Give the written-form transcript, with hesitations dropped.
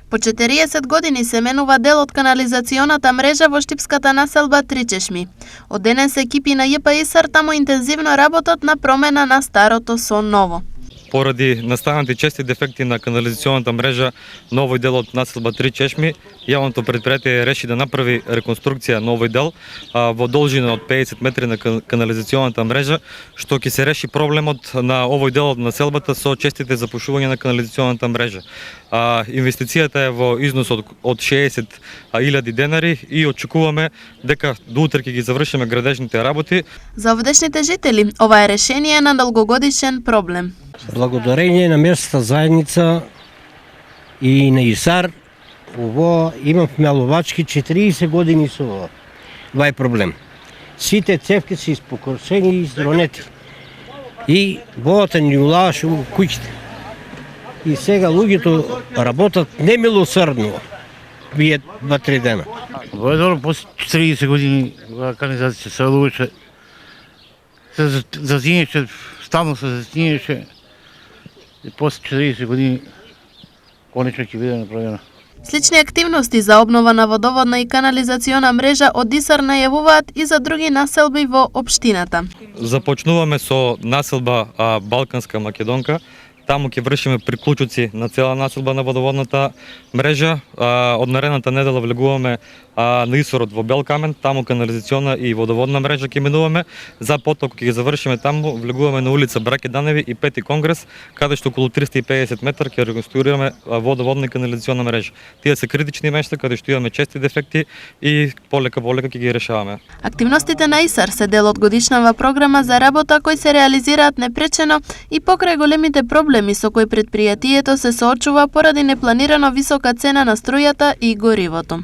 По 40 години се менува дел од канализационата мрежа во штипската населба Тричешми. Од денес екипи на ЈПИСАР таму интензивно работат на промена на старото со ново. Поради настанати чести дефекти на канализационната мрежа на овој дел од населба Три Чешми, јавното предпријатие реши да направи реконструкција на овој дел во должина од 50 метри на канализационната мрежа, што ќе се реши проблемот на овој дел од населбата со честите запушувања на канализационната мрежа. Инвестицијата е во износ од 60.000 денари и очекуваме дека до утре ќе ги завршиме градежните работи. За овдешните жители ова е решение на долгогодишен проблем. Благодарение на местната заедница и на ИСАР, имам меловачки 40 години со ова. Това е проблем. Сите цевки се испокоршени и изронети. И водата ни улаваше во куќите. И сега луѓето работат немилосрдно. Вие 2-3 дена. Во после 40 години канализација се луѓе се зазинеше, стално се зазинеше. И после 40 години конечно ќе биде направена. Слични активности за обнова на водоводна и канализациона мрежа од ИСАР најавуваат и за други населби во општината. Започнуваме со населба Балканска Македонка. Таму ќе вршиме приклучоци на цела населба на водоводната мрежа. Од наредната недела влегуваме на изворот во Белкамен, таму канализациона и водоводна мрежа ќе минуваме. За потоа кога ќе ги завршиме таму, влегуваме на улица Браке Даневи и Пети Конгрес, каде што околу 350 метра ќе реконструираме водоводна и канализациона мрежа. Тие се критични места каде што имаме чести дефекти и полека ќе ги решаваме. Активностите на ИСАР се дел од годишнава програма за работа кои се реализираат непречено и покрај големите проблеми со кои предпријатието се соочува поради непланирано висока цена на струјата и горивото.